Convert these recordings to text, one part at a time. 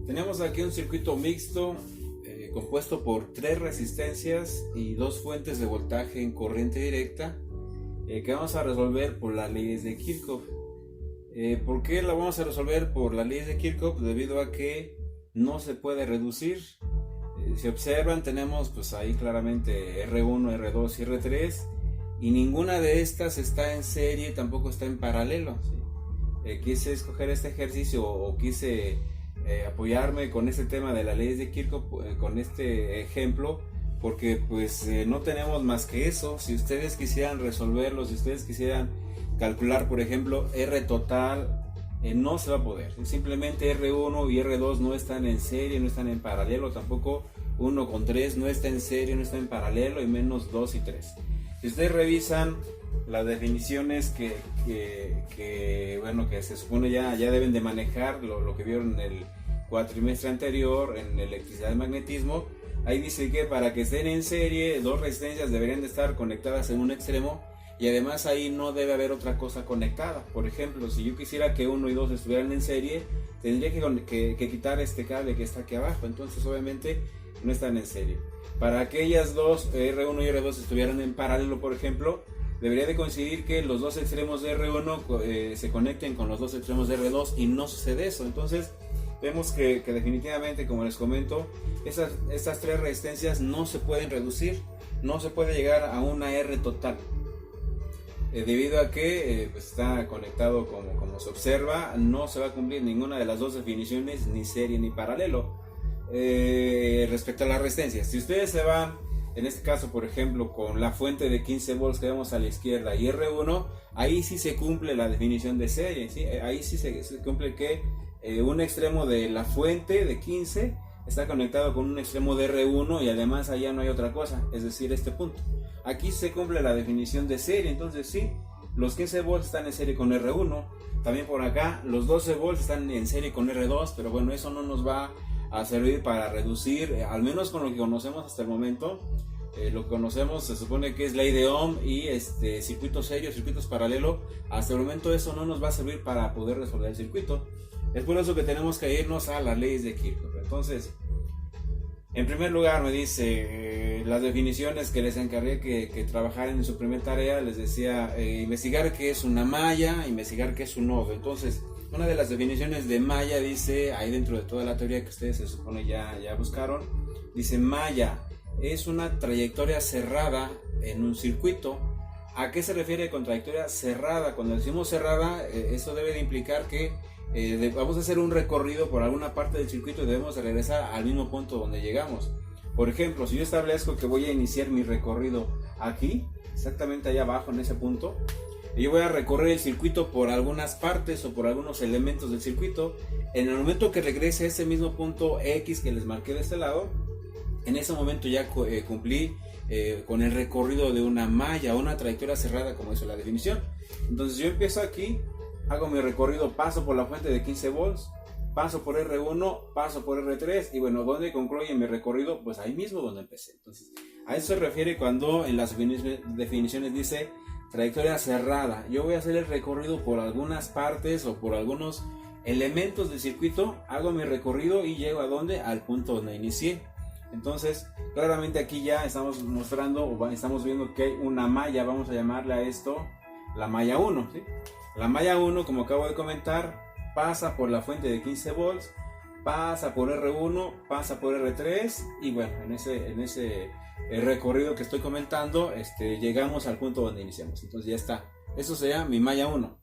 Tenemos aquí un circuito mixto compuesto por 3 resistencias y 2 fuentes de voltaje en corriente directa que vamos a resolver por las leyes de Kirchhoff. ¿Por qué la vamos a resolver por las leyes de Kirchhoff? Debido a que no se puede reducir. Si observan, tenemos pues ahí claramente R1, R2 y R3 y ninguna de estas está en serie, tampoco está en paralelo, ¿sí? Quise escoger este ejercicio o quise apoyarme con este tema de las leyes de Kirchhoff, con este ejemplo, porque pues no tenemos más que eso. Si ustedes quisieran resolverlo, si ustedes quisieran calcular, por ejemplo, R total, no se va a poder. Simplemente R1 y R2 no están en serie, no están en paralelo, tampoco 1 con 3 no está en serie, no está en paralelo, y menos 2 y 3. Si ustedes revisan las definiciones que se supone ya deben de manejar, lo que vieron en el cuatrimestre anterior en electricidad y magnetismo, ahí dice que para que estén en serie, 2 resistencias deberían de estar conectadas en un extremo, y además ahí no debe haber otra cosa conectada. Por ejemplo, si yo quisiera que 1 y 2 estuvieran en serie, tendría que quitar este cable que está aquí abajo, entonces obviamente no están en serie. Para aquellas dos, R1 y R2, estuvieran en paralelo, por ejemplo, debería de coincidir que los 2 extremos de R1 se conecten con los 2 extremos de R2, y no sucede eso. Entonces vemos que definitivamente, como les comento, estas 3 resistencias no se pueden reducir, no se puede llegar a una R total. Debido a que pues está conectado como se observa, no se va a cumplir ninguna de las 2 definiciones, ni serie ni paralelo. Respecto a las resistencias, si ustedes se van, en este caso por ejemplo, con la fuente de 15 volts que vemos a la izquierda y R1, ahí sí se cumple la definición de serie, ¿sí? Ahí sí se cumple que un extremo de la fuente de 15 está conectado con un extremo de R1, y además allá no hay otra cosa, es decir, este punto. Aquí se cumple la definición de serie. Entonces sí, los 15 volts están en serie con R1, también por acá los 12 volts están en serie con R2, pero bueno, eso no nos va a servir para reducir, al menos con lo que conocemos hasta el momento. Lo que conocemos se supone que es ley de Ohm y circuitos serios, circuitos paralelos. Hasta el momento eso no nos va a servir para poder resolver el circuito. Es por eso que tenemos que irnos a las leyes de Kirchhoff. Entonces, en primer lugar me dice las definiciones que les encargué que trabajaran en su primera tarea. Les decía investigar qué es una malla, investigar qué es un nodo. Entonces, una de las definiciones de malla dice, ahí dentro de toda la teoría que ustedes se supone ya buscaron, dice: malla es una trayectoria cerrada en un circuito. ¿A qué se refiere con trayectoria cerrada? Cuando decimos cerrada, eso debe de implicar que vamos a hacer un recorrido por alguna parte del circuito y debemos de regresar al mismo punto donde llegamos. Por ejemplo, si yo establezco que voy a iniciar mi recorrido aquí, exactamente allá abajo en ese punto, y yo voy a recorrer el circuito por algunas partes o por algunos elementos del circuito, en el momento que regrese a ese mismo punto X que les marqué de este lado, en ese momento ya cumplí con el recorrido de una malla, una trayectoria cerrada, como dice la definición. Entonces yo empiezo aquí, hago mi recorrido, paso por la fuente de 15 volts, paso por R1, paso por R3, y bueno, ¿dónde concluye mi recorrido? Pues ahí mismo donde empecé. Entonces, a eso se refiere cuando en las definiciones dice trayectoria cerrada. Yo voy a hacer el recorrido por algunas partes o por algunos elementos del circuito, hago mi recorrido y llego a ¿dónde? Al punto donde inicié. Entonces, claramente aquí ya estamos mostrando, o estamos viendo que hay una malla, vamos a llamarle a esto la malla 1, ¿sí? La malla 1, como acabo de comentar, pasa por la fuente de 15 volts, pasa por R1, pasa por R3, y bueno, en ese recorrido que estoy comentando, llegamos al punto donde iniciamos. Entonces ya está, eso sería mi malla 1.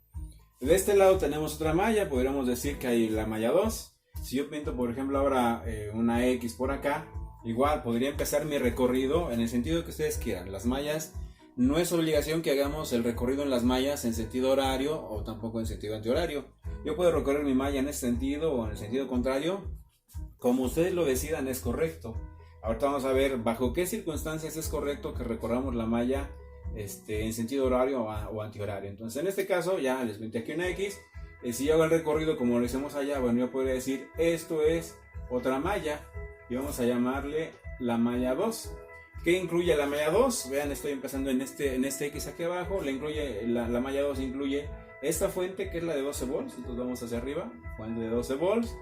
De este lado tenemos otra malla, podríamos decir que hay la malla 2. Si yo pinto, por ejemplo, ahora una X por acá, igual podría empezar mi recorrido en el sentido que ustedes quieran. Las mallas, no es obligación que hagamos el recorrido en las mallas en sentido horario o tampoco en sentido antihorario. Yo puedo recorrer mi malla en ese sentido o en el sentido contrario, como ustedes lo decidan, es correcto. Ahorita vamos a ver bajo qué circunstancias es correcto que recorramos la malla en sentido horario o antihorario. Entonces, en este caso, ya les pinté aquí una X. Si yo hago el recorrido como lo hicimos allá, bueno, yo podría decir esto es otra malla y vamos a llamarle la malla 2. ¿Qué incluye la malla 2? Vean, estoy empezando en este X aquí abajo. La malla 2 incluye esta fuente que es la de 12 volts. Entonces vamos hacia arriba, fuente de 12 volts.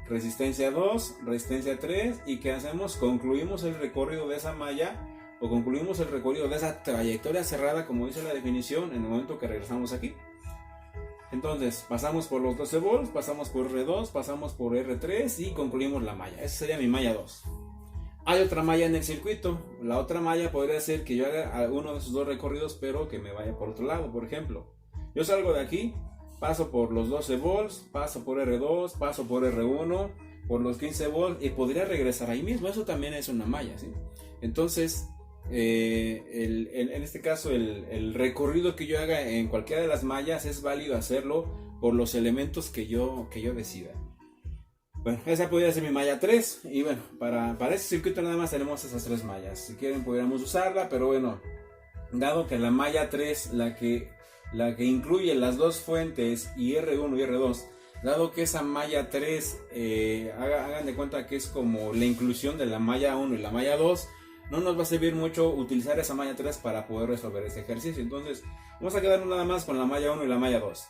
resistencia 2, resistencia 3, y ¿qué hacemos? Concluimos el recorrido de esa malla, o concluimos el recorrido de esa trayectoria cerrada, como dice la definición, en el momento que regresamos aquí. Entonces pasamos por los 12 volts, pasamos por R2, pasamos por R3 y concluimos la malla. Esa sería mi malla 2. Hay otra malla en el circuito. La otra malla podría ser que yo haga uno de esos dos recorridos, pero que me vaya por otro lado. Por ejemplo, yo salgo de aquí, paso por los 12 volts, paso por R2, paso por R1, por los 15 volts, y podría regresar ahí mismo. Eso también es una malla, ¿sí? Entonces, en este caso, el recorrido que yo haga en cualquiera de las mallas es válido hacerlo por los elementos que yo decida. Bueno, esa podría ser mi malla 3. Y bueno, para este circuito nada más tenemos esas 3 mallas. Si quieren podríamos usarla, pero bueno, dado que la malla 3, la que incluye las dos fuentes y R1 y R2, dado que esa malla 3, hagan de cuenta que es como la inclusión de la malla 1 y la malla 2, no nos va a servir mucho utilizar esa malla 3 para poder resolver este ejercicio. Entonces vamos a quedarnos nada más con la malla 1 y la malla 2.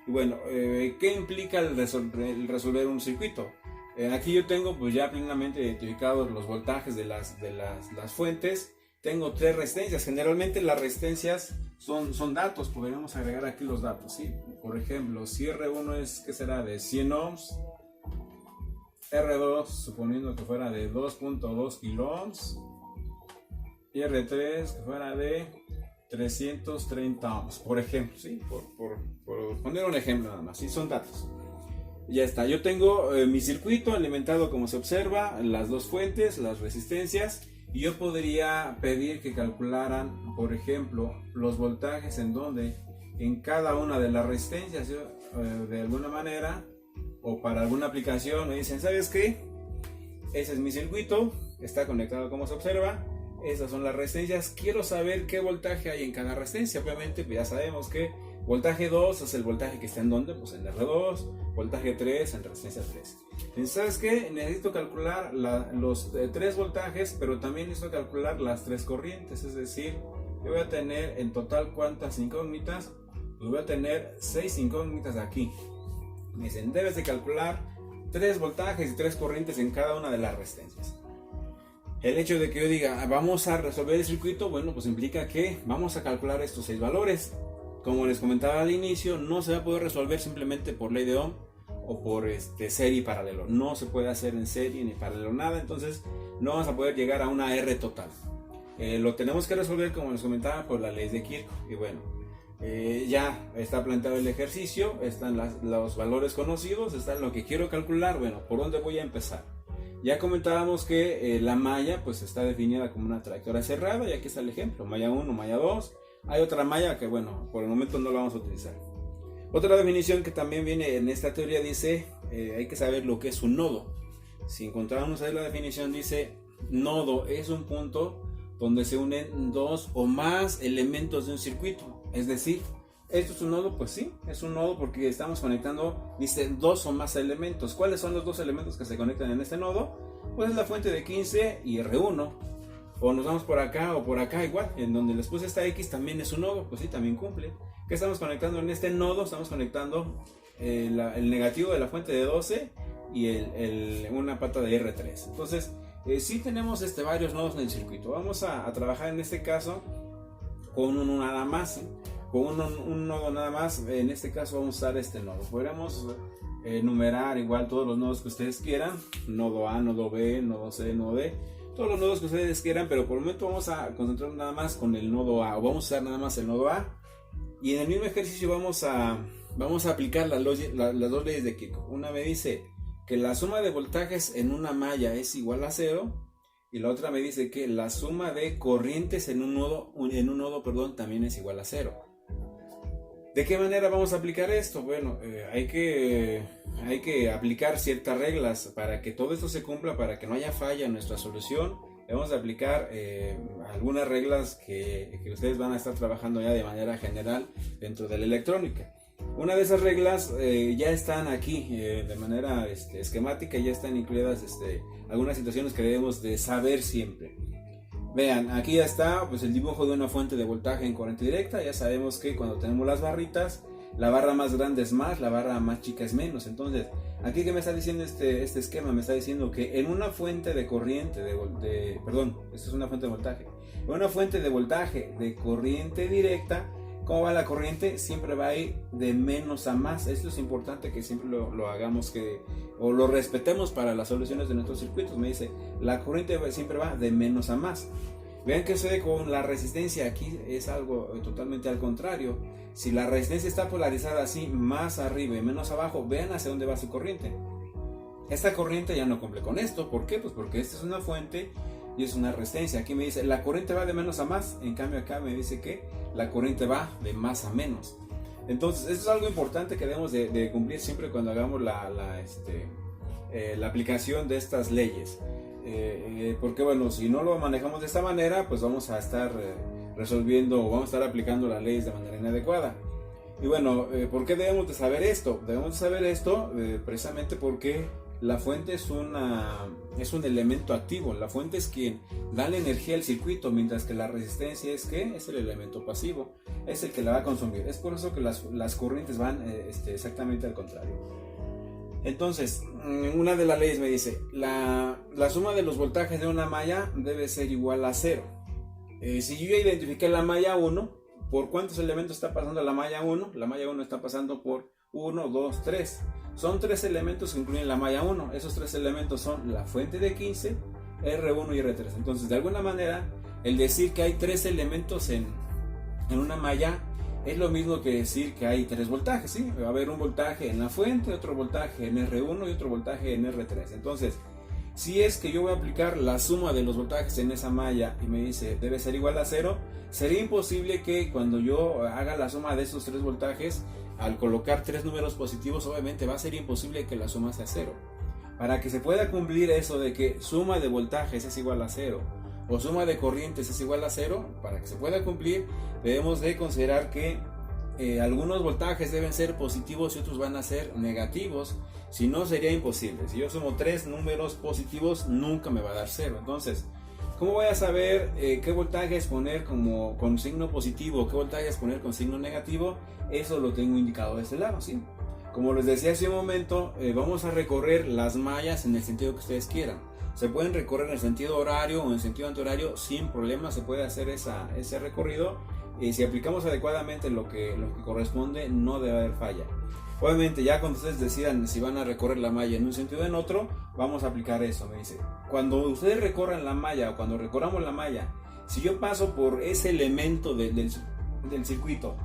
Y bueno, ¿qué implica el resolver un circuito? Aquí yo tengo pues ya plenamente identificados los voltajes de las fuentes. Tengo 3 resistencias. Generalmente las resistencias son datos. Podríamos agregar aquí los datos, ¿sí? Por ejemplo, si R1 es, ¿qué será? De 100 ohms. R2, suponiendo que fuera de 2.2 kilo ohms. Y R3 que fuera de 330 ohms, por ejemplo, ¿sí? Por poner un ejemplo nada más, ¿sí? Son datos. Ya está, yo tengo mi circuito alimentado como se observa, las dos fuentes, las resistencias, y yo podría pedir que calcularan, por ejemplo, los voltajes en cada una de las resistencias. Yo, de alguna manera, o para alguna aplicación, me dicen, ¿sabes qué? Ese es mi circuito, está conectado como se observa. Esas son las resistencias. Quiero saber qué voltaje hay en cada resistencia. Obviamente, pues ya sabemos que voltaje 2 es el voltaje que está en donde, pues en R2, voltaje 3 en resistencia 3. Entonces, ¿sabes qué? Necesito calcular los 3 voltajes, pero también necesito calcular las 3 corrientes. Es decir, yo voy a tener en total ¿cuántas incógnitas? Pues voy a tener 6 incógnitas aquí. Me dicen, debes de calcular 3 voltajes y 3 corrientes en cada una de las resistencias. El hecho de que yo diga, vamos a resolver el circuito, bueno, pues implica que vamos a calcular estos 6 valores. Como les comentaba al inicio, no se va a poder resolver simplemente por ley de Ohm o por serie y paralelo. No se puede hacer en serie ni paralelo nada, entonces no vamos a poder llegar a una R total. Lo tenemos que resolver, como les comentaba, por la ley de Kirchhoff. Y bueno, ya está planteado el ejercicio, están los valores conocidos, está lo que quiero calcular. Bueno, ¿por dónde voy a empezar? Ya comentábamos que la malla pues está definida como una trayectoria cerrada, y aquí está el ejemplo, malla 1, malla 2. Hay otra malla que bueno, por el momento no la vamos a utilizar. Otra definición que también viene en esta teoría dice, hay que saber lo que es un nodo. Si encontramos ahí la definición, dice, nodo es un punto donde se unen dos o más elementos de un circuito. Es decir, ¿esto es un nodo? Pues sí, es un nodo porque estamos conectando, dice, 2 o más elementos. ¿Cuáles son los 2 elementos que se conectan en este nodo? Pues es la fuente de 15 y R1. O nos vamos por acá o por acá igual. En donde les puse esta X también es un nodo, pues sí, también cumple. ¿Qué estamos conectando en este nodo? Estamos conectando el negativo de la fuente de 12 y una pata de R3. Entonces, sí tenemos varios nodos en el circuito. Vamos a trabajar en este caso con uno nada más, ¿sí? Con un nodo nada más. En este caso vamos a usar este nodo. Podríamos enumerar igual todos los nodos que ustedes quieran, nodo A, nodo B, nodo C, nodo D, todos los nodos que ustedes quieran, pero por el momento vamos a concentrarnos nada más con el nodo A, o vamos a usar nada más el nodo A, y en el mismo ejercicio vamos a aplicar las dos leyes de Kirchhoff. Una me dice que la suma de voltajes en una malla es igual a 0, y la otra me dice que la suma de corrientes en un nodo también es igual a 0. ¿De qué manera vamos a aplicar esto? Bueno, hay que aplicar ciertas reglas para que todo esto se cumpla, para que no haya falla en nuestra solución. Vamos a aplicar algunas reglas que ustedes van a estar trabajando ya de manera general dentro de la electrónica. Una de esas reglas ya están aquí de manera esquemática, ya están incluidas algunas situaciones que debemos de saber siempre. Vean, aquí ya está pues el dibujo de una fuente de voltaje en corriente directa. Ya sabemos que cuando tenemos las barritas, la barra más grande es más, la barra más chica es menos. Entonces, aquí que me está diciendo este esquema, me está diciendo que en una fuente de corriente, perdón, esto es una fuente de voltaje, en una fuente de voltaje de corriente directa, ¿cómo va la corriente? Siempre va a ir de menos a más. Esto es importante que siempre lo hagamos, o lo respetemos para las soluciones de nuestros circuitos. Me dice, la corriente siempre va de menos a más. Vean que sucede con la resistencia. Aquí es algo totalmente al contrario. Si la resistencia está polarizada así, más arriba y menos abajo, vean hacia dónde va su corriente. Esta corriente ya no cumple con esto. ¿Por qué? Pues porque esta es una fuente y es una resistencia. Aquí me dice, la corriente va de menos a más. En cambio acá me dice que la corriente va de más a menos. Entonces, esto es algo importante que debemos de cumplir siempre cuando hagamos la aplicación de estas leyes. Porque bueno, si no lo manejamos de esta manera, pues vamos a estar resolviendo o vamos a estar aplicando las leyes de manera inadecuada. Y bueno, ¿por qué debemos de saber esto? Debemos de saber esto precisamente porque la fuente es un elemento activo. La fuente es quien da la energía al circuito, mientras que la resistencia es el elemento pasivo, es el que la va a consumir. Es por eso que las corrientes van exactamente al contrario. Entonces, una de las leyes me dice, la suma de los voltajes de una malla debe ser igual a 0. Si yo ya identifiqué la malla 1, ¿por cuántos elementos está pasando la malla 1? La malla 1 está pasando por 1, 2, 3. Son 3 elementos que incluyen la malla 1. Esos 3 elementos son la fuente de 15, R1 y R3. Entonces, de alguna manera, el decir que hay 3 elementos en una malla es lo mismo que decir que hay 3 voltajes, ¿sí? Va a haber un voltaje en la fuente, otro voltaje en R1 y otro voltaje en R3. Entonces, si es que yo voy a aplicar la suma de los voltajes en esa malla y me dice debe ser igual a 0, sería imposible que cuando yo haga la suma de esos 3 voltajes, al colocar 3 números positivos, obviamente va a ser imposible que la suma sea 0. Para que se pueda cumplir eso de que suma de voltajes es igual a 0 o suma de corrientes es igual a 0, para que se pueda cumplir debemos de considerar que algunos voltajes deben ser positivos y otros van a ser negativos. Si no, sería imposible. Si yo sumo 3 números positivos, nunca me va a dar 0. Entonces, ¿cómo voy a saber qué voltajes poner con signo positivo, qué voltajes poner con signo negativo? Eso lo tengo indicado de este lado, ¿sí? Como les decía hace un momento, vamos a recorrer las mallas en el sentido que ustedes quieran. Se pueden recorrer en el sentido horario o en el sentido antihorario sin problema, se puede hacer ese recorrido. Y si aplicamos adecuadamente lo que corresponde, no debe haber falla. Obviamente, ya cuando ustedes decidan si van a recorrer la malla en un sentido o en otro, vamos a aplicar eso. Me dice, cuando ustedes recorran la malla o cuando recorramos la malla, si yo paso por ese elemento del circuito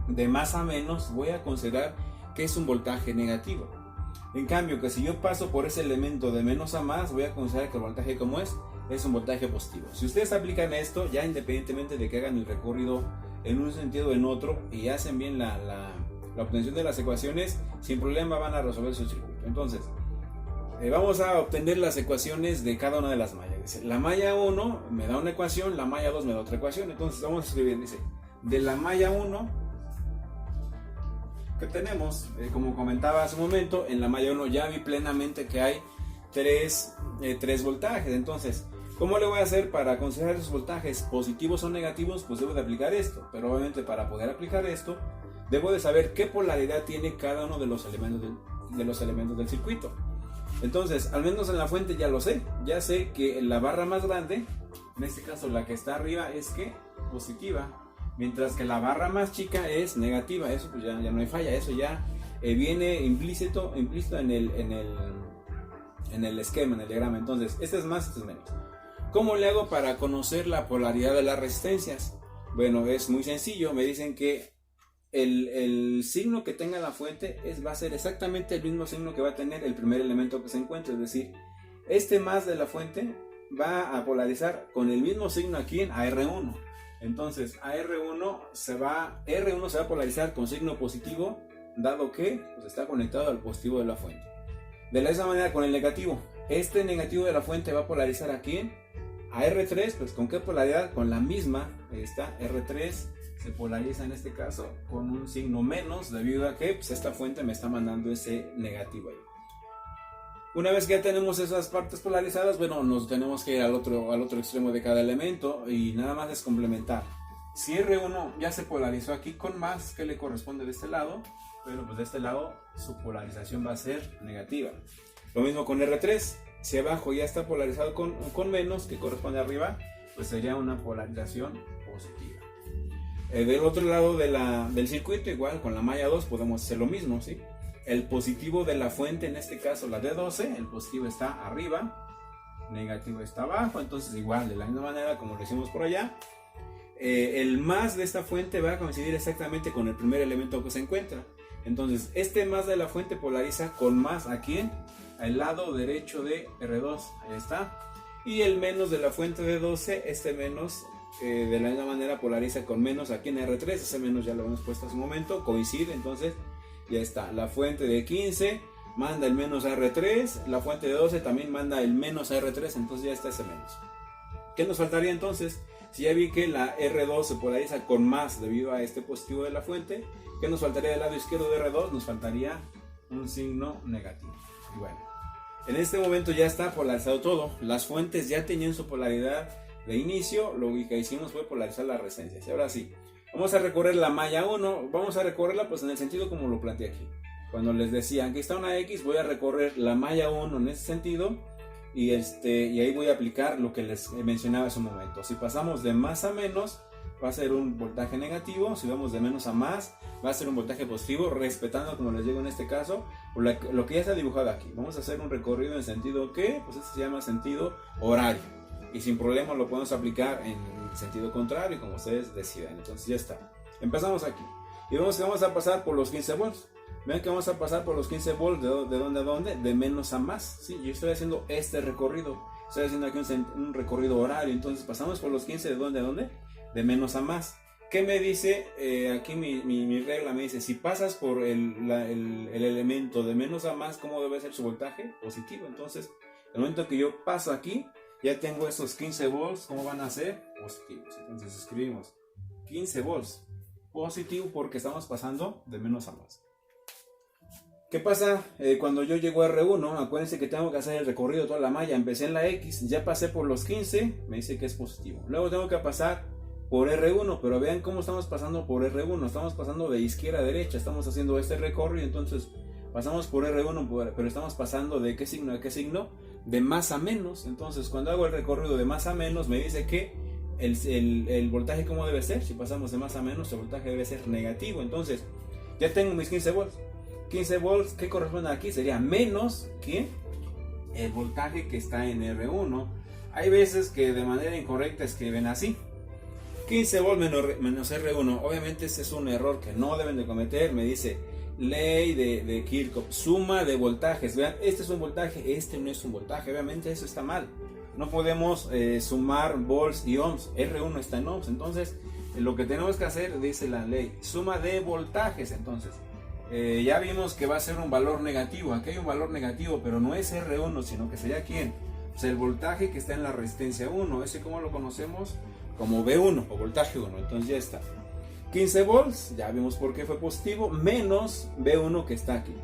de más a menos, voy a considerar que es un voltaje negativo. En cambio, que si yo paso por ese elemento de menos a más, voy a considerar que el voltaje como es un voltaje positivo. Si ustedes aplican esto, ya independientemente de que hagan el recorrido en un sentido o en otro y hacen bien la obtención de las ecuaciones, sin problema van a resolver su circuito. Entonces, vamos a obtener las ecuaciones de cada una de las mallas. Dice, la malla 1 me da una ecuación, la malla 2 me da otra ecuación. Entonces vamos a escribir, dice, de la malla 1 que tenemos, como comentaba hace un momento, en la malla 1 ya vi plenamente que hay 3 voltajes. Entonces, ¿cómo le voy a hacer para considerar esos voltajes positivos o negativos? Pues debo de aplicar esto, pero obviamente para poder aplicar esto, debo de saber qué polaridad tiene cada uno de los elementos del circuito. Entonces, al menos en la fuente ya lo sé, ya sé que la barra más grande, en este caso la que está arriba, es que positiva, mientras que la barra más chica es negativa. Eso pues ya no hay falla, eso ya viene implícito en el esquema, en el diagrama. Entonces, este es más, este es menos. ¿Cómo le hago para conocer la polaridad de las resistencias? Bueno, es muy sencillo. Me dicen que el signo que tenga la fuente va a ser exactamente el mismo signo que va a tener el primer elemento que se encuentre. Es decir, este más de la fuente va a polarizar con el mismo signo aquí en AR1. Entonces, R1 se va a polarizar con signo positivo, dado que pues, está conectado al positivo de la fuente. De la misma manera con el negativo. Este negativo de la fuente va a polarizar aquí a R3, pues ¿con qué polaridad? Con la misma. Ahí está, R3 se polariza en este caso con un signo menos, debido a que pues, esta fuente me está mandando ese negativo ahí. Una vez que ya tenemos esas partes polarizadas, bueno, nos tenemos que ir al otro extremo de cada elemento y nada más es complementar. Si R1 ya se polarizó aquí con más, ¿qué le corresponde de este lado? Bueno, pues de este lado su polarización va a ser negativa. Lo mismo con R3, si abajo ya está polarizado con menos, que corresponde arriba, pues sería una polarización positiva. Del otro lado del circuito, igual con la malla 2 podemos hacer lo mismo, ¿sí? El positivo de la fuente, en este caso la D12, el positivo está arriba, negativo está abajo, entonces igual de la misma manera como lo hicimos por allá, el más de esta fuente va a coincidir exactamente con el primer elemento que se encuentra. Entonces este más de la fuente polariza con más aquí al lado derecho de R2, ahí está. Y el menos de la fuente de 12, este menos de la misma manera polariza con menos aquí en R3, ese menos ya lo hemos puesto hace un momento, coincide, entonces ya está. La fuente de 15 manda el menos a R3, la fuente de 12 también manda el menos a R3, entonces ya está ese menos. ¿Qué nos faltaría entonces? Si ya vi que la R2 se polariza con más debido a este positivo de la fuente, ¿qué nos faltaría del lado izquierdo de R2? Nos faltaría un signo negativo. Y bueno, en este momento ya está polarizado todo. Las fuentes ya tenían su polaridad de inicio. Lo que hicimos fue polarizar las resistencias. Y ahora sí, vamos a recorrer la malla 1. Vamos a recorrerla pues en el sentido como lo planteé aquí. Cuando les decía, aquí está una X, voy a recorrer la malla 1 en ese sentido. Y ahí voy a aplicar lo que les mencionaba hace un momento. Si pasamos de más a menos, va a ser un voltaje negativo. Si vamos de menos a más, va a ser un voltaje positivo, respetando, como les digo en este caso, lo que ya está dibujado aquí. Vamos a hacer un recorrido en sentido que, pues este se llama sentido horario. Y sin problema lo podemos aplicar en sentido contrario, como ustedes decidan. Entonces ya está. Empezamos aquí. Y vemos que vamos a pasar por los 15 volts. Vean que vamos a pasar por los 15 volts, ¿de dónde a dónde? De menos a más. ¿Sí? Yo estoy haciendo este recorrido. Estoy haciendo aquí un recorrido horario. Entonces pasamos por los 15, ¿de dónde a dónde? De menos a más. ¿Qué me dice? Aquí mi regla me dice, si pasas por el elemento de menos a más, ¿cómo debe ser su voltaje? Positivo. Entonces, el momento que yo paso aquí, ya tengo esos 15 volts, ¿cómo van a ser? Positivos. Entonces escribimos 15 volts positivo porque estamos pasando de menos a más. ¿Qué pasa cuando yo llego a R1? Acuérdense que tengo que hacer el recorrido de toda la malla. Empecé en la X, ya pasé por los 15, me dice que es positivo. Luego tengo que pasar por R1, pero vean cómo estamos pasando por R1. Estamos pasando de izquierda a derecha, estamos haciendo este recorrido, entonces pasamos por R1, pero estamos pasando de qué signo a qué signo, de más a menos. Entonces cuando hago el recorrido de más a menos, me dice que el voltaje cómo debe ser. Si pasamos de más a menos, el voltaje debe ser negativo. Entonces ya tengo mis 15 volts. 15 volts, ¿qué corresponde aquí? Sería menos que el voltaje que está en R1. Hay veces que de manera incorrecta escriben así: 15 volts menos R1. Obviamente ese es un error que no deben de cometer. Me dice ley de Kirchhoff, suma de voltajes. Vean, este es un voltaje, este no es un voltaje. Obviamente eso está mal. No podemos sumar volts y ohms. R1 está en ohms. Entonces lo que tenemos que hacer, dice la ley, suma de voltajes. Entonces ya vimos que va a ser un valor negativo. Aquí hay un valor negativo, pero no es R1, sino que sería ¿quién? Pues el voltaje que está en la resistencia 1. Ese, ¿cómo lo conocemos? Como V1 o voltaje 1. Entonces ya está. 15 volts, ya vimos por qué fue positivo, menos V1 que está aquí.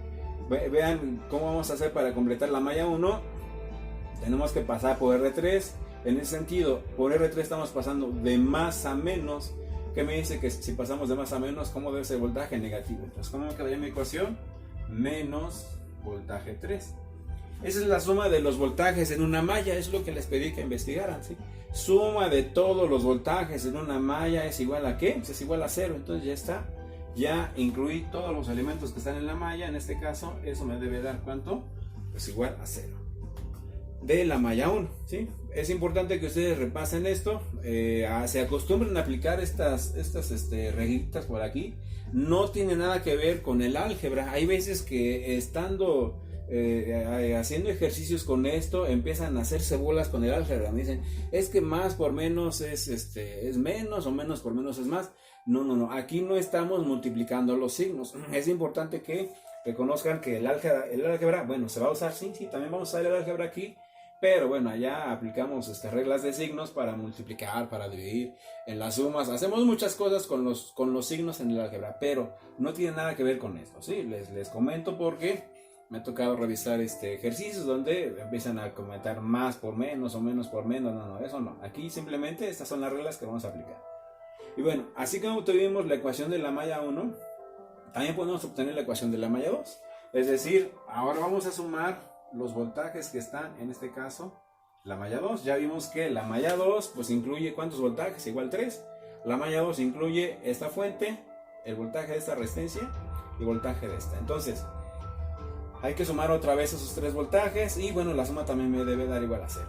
Vean cómo vamos a hacer para completar la malla 1. Tenemos que pasar por R3. En ese sentido, por R3 estamos pasando de más a menos. ¿Qué me dice? Que si pasamos de más a menos, ¿cómo debe ser el voltaje? Negativo. Entonces, ¿cómo me quedaría mi ecuación? Menos voltaje 3. Esa es la suma de los voltajes en una malla. Es lo que les pedí que investigaran, ¿sí? Suma de todos los voltajes en una malla es igual a ¿qué? Pues es igual a 0. Entonces ya está. Ya incluí todos los elementos que están en la malla. En este caso, eso me debe dar ¿cuánto? Pues igual a 0. De la malla 1, ¿sí? Es importante que ustedes repasen esto, se acostumbren a aplicar estas reglitas por aquí. No tiene nada que ver con el álgebra. Hay veces que estando haciendo ejercicios con esto empiezan a hacerse bolas con el álgebra. Me dicen, es que más por menos es menos, o menos por menos es más. No, aquí no estamos multiplicando los signos. Es importante que reconozcan que el álgebra, bueno, se va a usar, sí, también vamos a usar el álgebra aquí. Pero bueno, allá aplicamos reglas de signos para multiplicar, para dividir, en las sumas. Hacemos muchas cosas con los signos en el álgebra, pero no tiene nada que ver con esto, ¿sí? Les comento porque me ha tocado revisar ejercicios donde empiezan a comentar más por menos o menos por menos. No, eso no. Aquí simplemente estas son las reglas que vamos a aplicar. Y bueno, así como obtuvimos la ecuación de la malla 1, también podemos obtener la ecuación de la malla 2. Es decir, ahora vamos a sumar los voltajes que están, en este caso, la malla 2. Ya vimos que la malla 2 pues incluye ¿cuántos voltajes? Igual 3. La malla 2 incluye esta fuente, el voltaje de esta resistencia y voltaje de esta. Entonces, hay que sumar otra vez esos 3 voltajes y bueno, la suma también me debe dar igual a 0.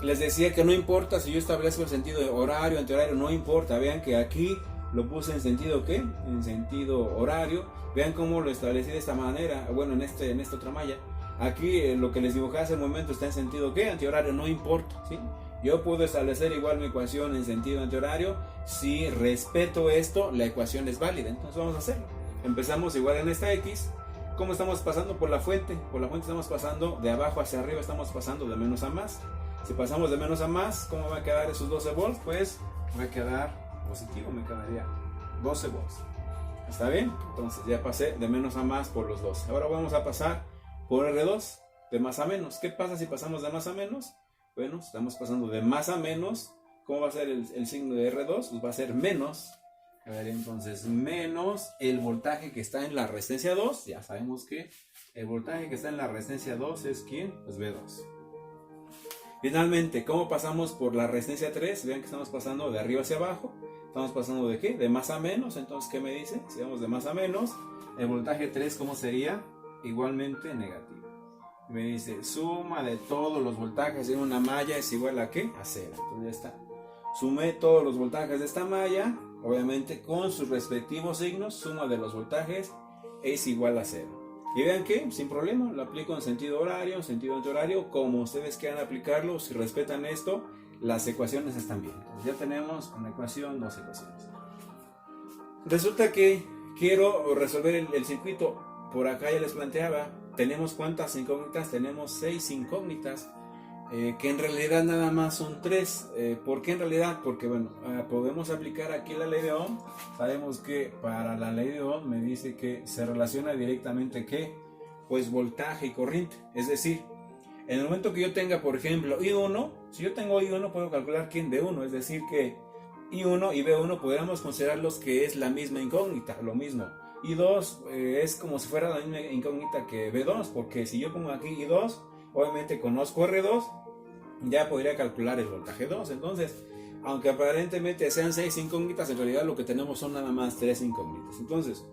Les decía que no importa si yo establezco el sentido de horario, antihorario, no importa. Vean que aquí lo puse en sentido ¿qué? En sentido horario. Vean cómo lo establecí de esta manera. Bueno, en esta otra malla. Aquí lo que les dibujé hace un momento está en sentido ¿qué? Antihorario, no importa, ¿sí? Yo puedo establecer igual mi ecuación en sentido antihorario. Si respeto esto, la ecuación es válida. Entonces vamos a hacerlo. Empezamos igual en esta X. ¿Cómo estamos pasando por la fuente? Por la fuente estamos pasando de abajo hacia arriba, estamos pasando de menos a más. Si pasamos de menos a más, ¿cómo va a quedar esos 12 volts? Pues va a quedar positivo, me quedaría 12 volts. ¿Está bien? Entonces ya pasé de menos a más por los 12. Ahora vamos a pasar por R2, de más a menos. ¿Qué pasa si pasamos de más a menos? Bueno, estamos pasando de más a menos. ¿Cómo va a ser el signo de R2? Pues va a ser menos. A ver, entonces, menos el voltaje que está en la resistencia 2. Ya sabemos que el voltaje que está en la resistencia 2 es ¿quién? Pues V2. Finalmente, ¿cómo pasamos por la resistencia 3? Vean que estamos pasando de arriba hacia abajo. Estamos pasando de ¿qué? De más a menos. Entonces, ¿qué me dice? Si vamos de más a menos, el voltaje 3, ¿cómo sería? Igualmente negativo. Me dice, suma de todos los voltajes en una malla es igual a ¿qué? A 0. Entonces ya está. Sumé todos los voltajes de esta malla, obviamente con sus respectivos signos, suma de los voltajes es igual a 0. Y vean que, sin problema, lo aplico en sentido horario, en sentido antihorario, como ustedes quieran aplicarlo. Si respetan esto, las ecuaciones están bien. Entonces ya tenemos una ecuación, 2 ecuaciones. Resulta que quiero resolver el circuito. Por acá ya les planteaba, tenemos ¿cuántas incógnitas? Tenemos 6 incógnitas, que en realidad nada más son 3. ¿Por qué en realidad? Porque bueno, podemos aplicar aquí la ley de Ohm. Sabemos que para la ley de Ohm me dice que se relaciona directamente ¿qué? Pues voltaje y corriente. Es decir, en el momento que yo tenga, por ejemplo, I1, si yo tengo I1 puedo calcular quién V1, es decir que I1 y V1 podríamos considerarlos que es la misma incógnita, lo mismo. I2 es como si fuera la misma incógnita que V2, porque si yo pongo aquí I2, obviamente conozco R2, ya podría calcular el voltaje 2. Entonces, aunque aparentemente sean 6 incógnitas, en realidad lo que tenemos son nada más 3 incógnitas. Entonces,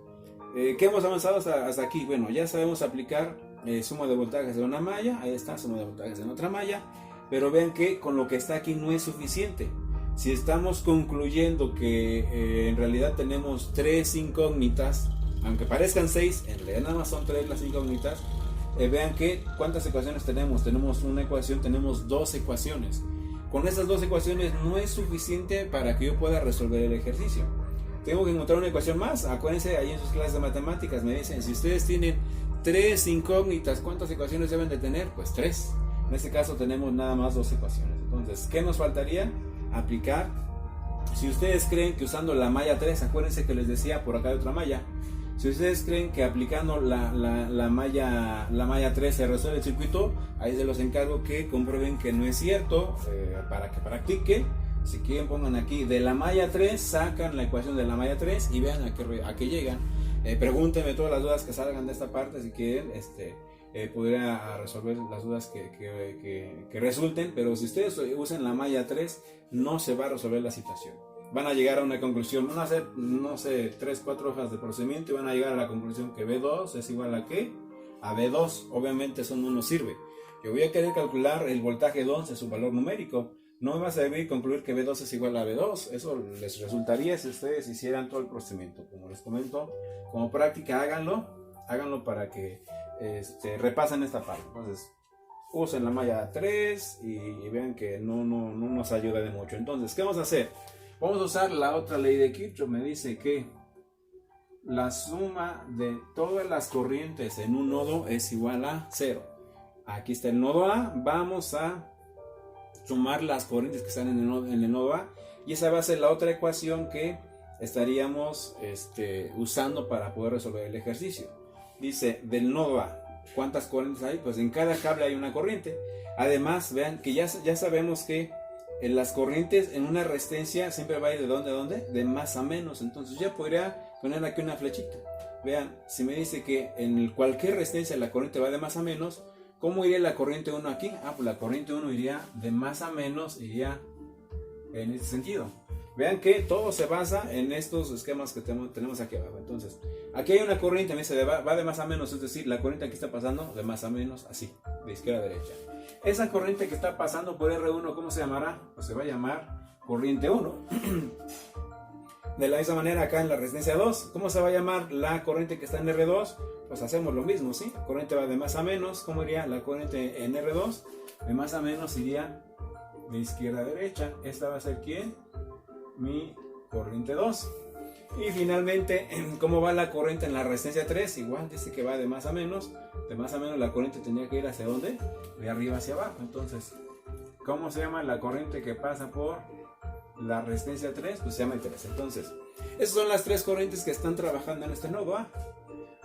¿qué hemos avanzado hasta aquí? Bueno, ya sabemos aplicar suma de voltajes de una malla, ahí está, suma de voltajes en otra malla, pero vean que con lo que está aquí no es suficiente. Si estamos concluyendo que en realidad tenemos 3 incógnitas, aunque parezcan 6, en realidad nada más son 3 las incógnitas. Vean que ¿cuántas ecuaciones tenemos? Tenemos una ecuación, tenemos 2 ecuaciones. Con estas 2 ecuaciones no es suficiente para que yo pueda resolver el ejercicio. Tengo que encontrar una ecuación más. Acuérdense, ahí en sus clases de matemáticas me dicen, si ustedes tienen 3 incógnitas, ¿cuántas ecuaciones deben de tener? Pues 3. En este caso tenemos nada más 2 ecuaciones. Entonces, ¿qué nos faltaría? Aplicar. Si ustedes creen que usando la malla 3, acuérdense que les decía por acá hay otra malla. Si ustedes creen que aplicando la malla 3 se resuelve el circuito, ahí se los encargo que comprueben que no es cierto, para que practiquen. Si quieren pongan aquí de la malla 3, sacan la ecuación de la malla 3 y vean a qué llegan. Pregúntenme todas las dudas que salgan de esta parte si quieren, pudiera resolver las dudas que resulten, pero si ustedes usan la malla 3 no se va a resolver la situación. Van a llegar a una conclusión, van a hacer, no sé, 3-4 hojas de procedimiento y van a llegar a la conclusión que V2 es igual a ¿qué? A V2. Obviamente eso no nos sirve. Yo voy a querer calcular el voltaje 2 en su valor numérico. No me va a servir concluir que V2 es igual a V2. Eso les resultaría si ustedes hicieran todo el procedimiento. Como les comento, como práctica háganlo para que repasen esta parte. Entonces, usen la malla 3 y vean que no nos ayuda de mucho. Entonces, ¿qué vamos a hacer? Vamos a usar la otra ley de Kirchhoff. Me dice que la suma de todas las corrientes en un nodo es igual a 0. Aquí está el nodo A. Vamos a sumar las corrientes que están en el nodo A. Y esa va a ser la otra ecuación que estaríamos usando para poder resolver el ejercicio. Dice, del nodo A, ¿cuántas corrientes hay? Pues en cada cable hay una corriente. Además, vean que ya sabemos que en las corrientes en una resistencia siempre va a ir de dónde a dónde, de más a menos. Entonces ya podría poner aquí una flechita. Vean, si me dice que en cualquier resistencia la corriente va de más a menos, ¿cómo iría la corriente 1 aquí? Pues la corriente 1 iría de más a menos, iría en este sentido. Vean que todo se basa en estos esquemas que tenemos aquí abajo. Entonces, aquí hay una corriente, me dice, va de más a menos, es decir, la corriente aquí está pasando de más a menos, así, de izquierda a derecha. Esa corriente que está pasando por R1, ¿cómo se llamará? Pues se va a llamar corriente 1. De la misma manera acá en la resistencia 2, ¿cómo se va a llamar la corriente que está en R2? Pues hacemos lo mismo, ¿sí? Corriente va de más a menos, ¿cómo iría la corriente en R2? De más a menos iría de izquierda a derecha. Esta va a ser ¿quién? Mi corriente 2. Y finalmente, ¿cómo va la corriente en la resistencia 3? Igual dice que va de más a menos. De más a menos la corriente tendría que ir hacia ¿dónde? De arriba hacia abajo. Entonces, ¿cómo se llama la corriente que pasa por la resistencia 3? Pues se llama el 3. Entonces, esas son las tres corrientes que están trabajando en este nodo A.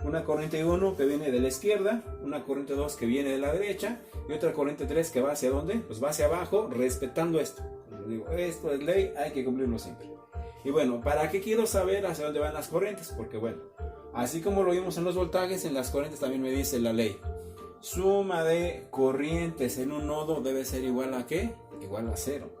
Una corriente 1 que viene de la izquierda, una corriente 2 que viene de la derecha y otra corriente 3 que va hacia ¿dónde? Pues va hacia abajo, respetando esto. Como digo, esto es ley, hay que cumplirlo siempre. Y bueno, ¿para qué quiero saber hacia dónde van las corrientes? Porque bueno, así como lo vimos en los voltajes, en las corrientes también me dice la ley. Suma de corrientes en un nodo debe ser igual a ¿qué? Igual a 0.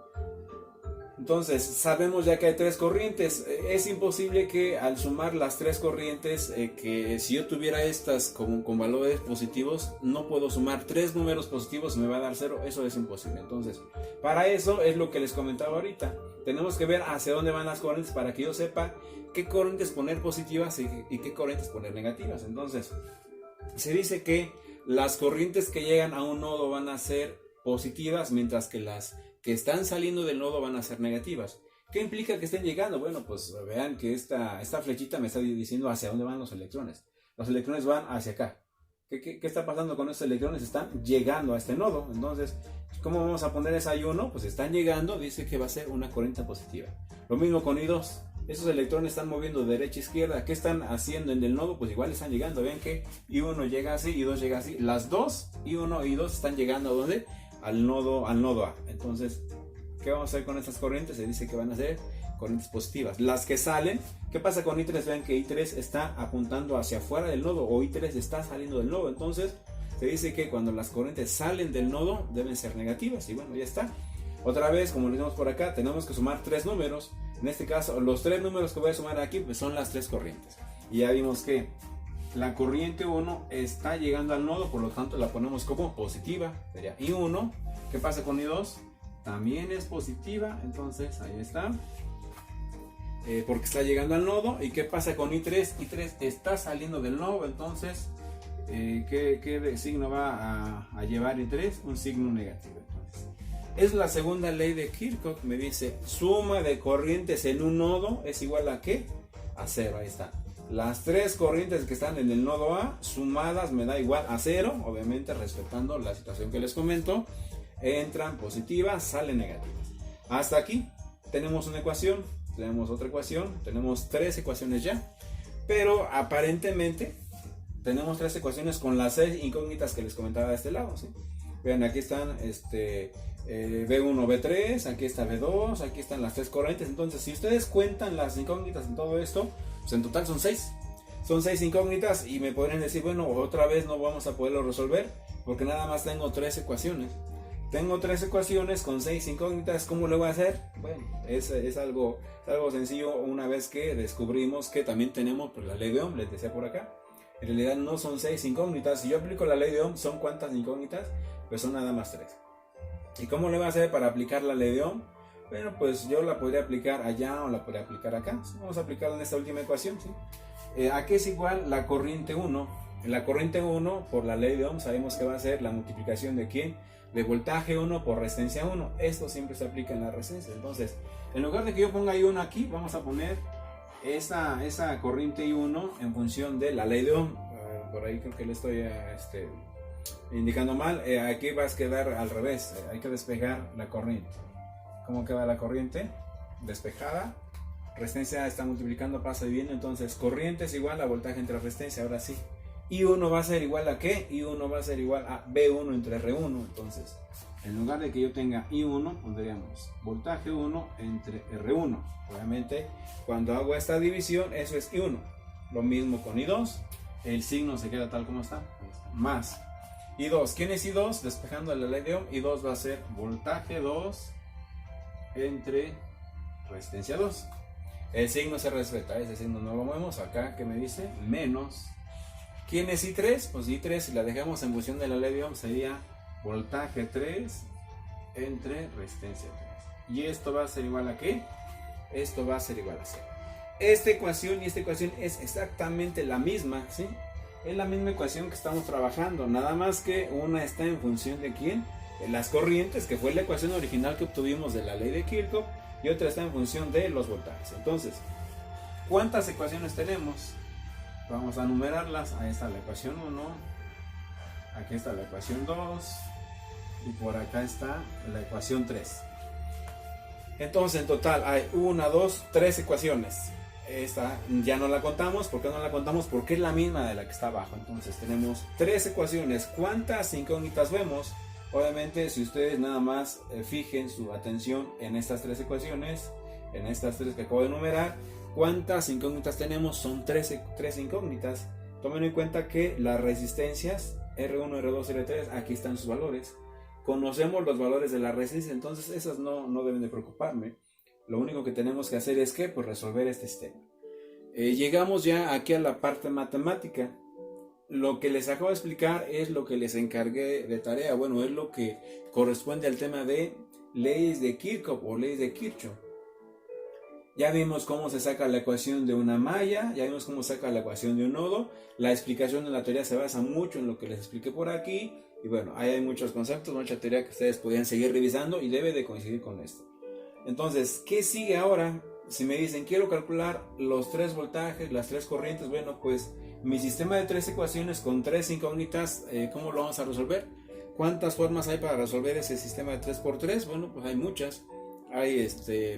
Entonces, sabemos ya que hay tres corrientes. Es imposible que al sumar las tres corrientes, que si yo tuviera estas con valores positivos, no puedo sumar tres números positivos y me va a dar 0. Eso es imposible. Entonces, para eso es lo que les comentaba ahorita. Tenemos que ver hacia dónde van las corrientes para que yo sepa qué corrientes poner positivas y qué corrientes poner negativas. Entonces, se dice que las corrientes que llegan a un nodo van a ser positivas, mientras que las que están saliendo del nodo van a ser negativas. ¿Qué implica que estén llegando? Bueno, pues vean que esta flechita me está diciendo hacia dónde van los electrones. Los electrones van hacia acá. ¿Qué está pasando con estos electrones? Están llegando a este nodo. Entonces, ¿cómo vamos a poner esa I1? Pues están llegando, dice que va a ser una corriente positiva. Lo mismo con I2. Esos electrones están moviendo de derecha a izquierda. ¿Qué están haciendo en el nodo? Pues igual están llegando. Vean que I1 llega así, I2 llega así. Las dos, I1 y I2, están llegando ¿a dónde? Al nodo A. Entonces, ¿qué vamos a hacer con estas corrientes? Se dice que van a ser corrientes positivas. Las que salen, ¿qué pasa con I3? Vean que I3 está apuntando hacia afuera del nodo, o I3 está saliendo del nodo. Entonces, se dice que cuando las corrientes salen del nodo, deben ser negativas. Y bueno, ya está. Otra vez, como lo vimos por acá, tenemos que sumar tres números. En este caso, los tres números que voy a sumar aquí pues son las tres corrientes. Y ya vimos que la corriente 1 está llegando al nodo, por lo tanto la ponemos como positiva. Sería I1. ¿Qué pasa con I2? También es positiva, entonces ahí está. Porque está llegando al nodo. ¿Y qué pasa con I3? I3 está saliendo del nodo, entonces ¿qué signo va a llevar I3? Un signo negativo. Entonces, es la segunda ley de Kirchhoff. Me dice, suma de corrientes en un nodo es igual a ¿qué? A 0, ahí está. Las tres corrientes que están en el nodo A sumadas me da igual a 0, obviamente respetando la situación que les comento. Entran positivas, salen negativas. Hasta aquí tenemos una ecuación, tenemos otra ecuación, tenemos tres ecuaciones ya. Pero aparentemente tenemos tres ecuaciones con las 6 incógnitas que les comentaba de este lado, ¿sí? Vean, aquí están B1, B3, aquí está B2, aquí están las tres corrientes. Entonces, si ustedes cuentan las incógnitas en todo esto, pues en total son 6. Son 6 incógnitas y me podrían decir, bueno, otra vez no vamos a poderlo resolver porque nada más tengo 3 ecuaciones. Tengo 3 ecuaciones con 6 incógnitas, ¿cómo lo voy a hacer? Bueno, es algo sencillo una vez que descubrimos que también tenemos pues, la ley de Ohm, les decía por acá. En realidad no son 6 incógnitas. Si yo aplico la ley de Ohm, ¿son cuántas incógnitas? Pues son nada más 3. ¿Y cómo le voy a hacer para aplicar la ley de Ohm? Bueno, pues yo la podría aplicar allá o la podría aplicar acá. Vamos a aplicarla en esta última ecuación, ¿sí? ¿A qué es igual la corriente 1? La corriente 1, por la ley de Ohm, sabemos que va a ser la multiplicación de ¿quién? De voltaje 1 por resistencia 1. Esto siempre se aplica en la resistencia. Entonces, en lugar de que yo ponga I1 aquí, vamos a poner esa corriente I1 en función de la ley de Ohm. Por ahí creo que le estoy indicando mal. Aquí va a quedar al revés. Hay que despejar la corriente. ¿Cómo queda la corriente? Despejada. Resistencia está multiplicando, pasa y viene. Entonces, corriente es igual a voltaje entre resistencia. Ahora sí. I1 va a ser igual a ¿qué? I1 va a ser igual a V1 entre R1. Entonces, en lugar de que yo tenga I1, pondríamos voltaje 1 entre R1. Obviamente, cuando hago esta división, eso es I1. Lo mismo con I2. El signo se queda tal como está. Más I2. ¿Quién es I2? Despejando la ley de Ohm, I2 va a ser voltaje 2 entre resistencia 2. El signo se respeta, ese signo no lo movemos. Acá, ¿qué me dice? Menos. ¿Quién es I3? Pues I3, si la dejamos en función de la ley de Ohm, sería voltaje 3 entre resistencia 3. ¿Y esto va a ser igual a qué? Esto va a ser igual a 0. Esta ecuación y esta ecuación es exactamente la misma, ¿sí? Es la misma ecuación que estamos trabajando, nada más que una está en función de ¿quién? De las corrientes, que fue la ecuación original que obtuvimos de la ley de Kirchhoff, y otra está en función de los voltajes. Entonces, ¿cuántas ecuaciones tenemos? Vamos a numerarlas. Ahí está la ecuación 1, aquí está la ecuación 2 y por acá está la ecuación 3. Entonces en total hay 1, 2, 3 ecuaciones. Esta ya no la contamos. ¿Por qué no la contamos? Porque es la misma de la que está abajo. Entonces tenemos 3 ecuaciones. ¿Cuántas incógnitas vemos? Obviamente, si ustedes nada más fijen su atención en estas 3 ecuaciones, en estas 3 que acabo de enumerar, ¿cuántas incógnitas tenemos? Son 3 incógnitas. Tomen en cuenta que las resistencias R1, R2, R3, aquí están sus valores. Conocemos los valores de la resistencia, entonces esas no deben de preocuparme. Lo único que tenemos que hacer es que pues resolver este sistema. Llegamos ya aquí a la parte matemática. Lo que les acabo de explicar es lo que les encargué de tarea. Bueno, es lo que corresponde al tema de leyes de Kirchhoff o leyes de Kirchhoff. Ya vimos cómo se saca la ecuación de una malla, ya vimos cómo se saca la ecuación de un nodo. La explicación de la teoría se basa mucho en lo que les expliqué por aquí. Y bueno, ahí hay muchos conceptos, mucha teoría que ustedes podrían seguir revisando y debe de coincidir con esto. Entonces, ¿qué sigue ahora? Si me dicen, quiero calcular los 3 voltajes, las 3 corrientes, bueno, pues mi sistema de 3 ecuaciones con 3 incógnitas, ¿cómo lo vamos a resolver? ¿Cuántas formas hay para resolver ese sistema de 3×3? Bueno, pues hay muchas. Hay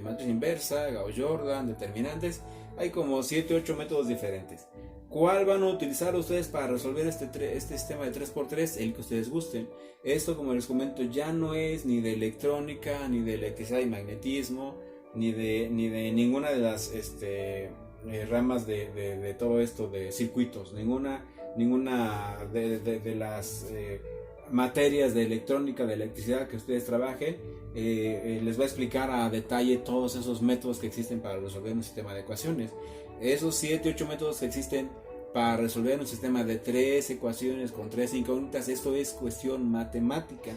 matriz inversa, Gauss-Jordan, determinantes. Hay como 7 u 8 métodos diferentes. ¿Cuál van a utilizar ustedes para resolver este sistema de 3×3? El que ustedes gusten. Esto, como les comento, ya no es ni de electrónica, ni de electricidad y magnetismo, ni de ninguna de las ramas de todo esto de circuitos. Ninguna de las materias de electrónica, de electricidad que ustedes trabajen, les va a explicar a detalle todos esos métodos que existen para resolver un sistema de ecuaciones. Esos 7 u 8 métodos que existen para resolver un sistema de 3 ecuaciones con 3 incógnitas, esto es cuestión matemática.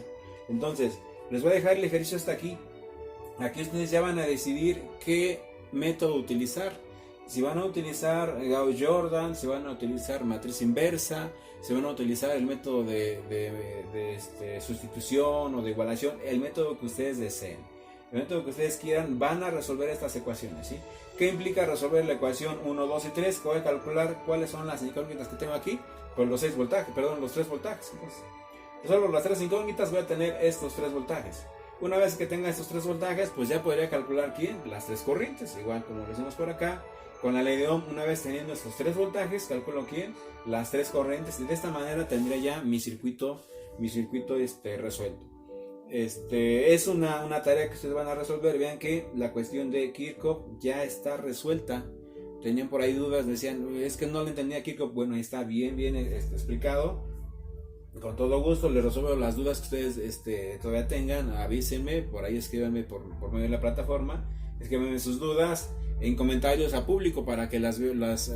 Entonces, les voy a dejar el ejercicio hasta aquí. Aquí ustedes ya van a decidir qué método utilizar. Si van a utilizar Gauss-Jordan, si van a utilizar matriz inversa, si van a utilizar el método de sustitución o de igualación, el método que ustedes deseen, el método que ustedes quieran, van a resolver estas ecuaciones, ¿sí? ¿Qué implica resolver la ecuación 1, 2 y 3? Que voy a calcular cuáles son las incógnitas que tengo aquí, pues los 3 voltajes. Entonces, resuelvo las 3 incógnitas, voy a tener estos 3 voltajes. Una vez que tenga estos 3 voltajes, pues ya podría calcular ¿quién? Las 3 corrientes, igual como lo hicimos por acá. Con la ley de Ohm, una vez teniendo estos 3 voltajes, calculo ¿quién? Las 3 corrientes, y de esta manera tendría ya mi circuito resuelto. Es una tarea que ustedes van a resolver. Vean que la cuestión de Kirchhoff ya está resuelta. Tenían por ahí dudas, decían, es que no le entendía a Kirchhoff. Bueno, ahí está bien explicado. Con todo gusto les resuelvo las dudas que ustedes todavía tengan. Avísenme, por ahí escríbanme por medio de la plataforma. Escríbanme sus dudas en comentarios a público para que las dudas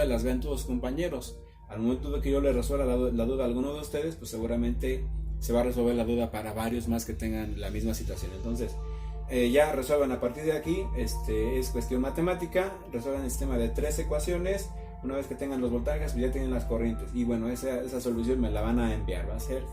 las vean todos los compañeros. Al momento de que yo les resuelva la duda a alguno de ustedes, pues seguramente se va a resolver la duda para varios más que tengan la misma situación. Entonces, ya resuelvan a partir de aquí. Es cuestión matemática. Resuelvan el sistema de 3 ecuaciones. Una vez que tengan los voltajes, pues ya tienen las corrientes. Y bueno, esa solución me la van a enviar. Va a ser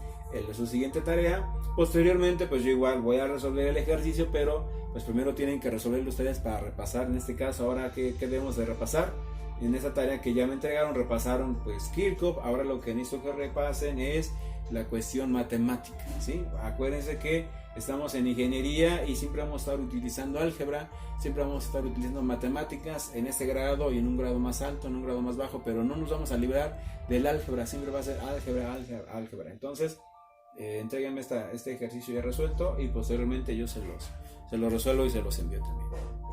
su siguiente tarea. Posteriormente, pues yo igual voy a resolver el ejercicio, pero pues primero tienen que resolverlo ustedes para repasar. En este caso, ahora ¿qué debemos de repasar? En esta tarea que ya me entregaron, repasaron pues Kirchhoff. Ahora lo que necesito que repasen es la cuestión matemática, ¿sí? Acuérdense que estamos en ingeniería y siempre vamos a estar utilizando álgebra, siempre vamos a estar utilizando matemáticas en este grado y en un grado más alto, en un grado más bajo, pero no nos vamos a librar del álgebra, siempre va a ser álgebra, álgebra, álgebra. Entonces, entréguenme este ejercicio ya resuelto y posteriormente yo se los resuelvo y se los envío también.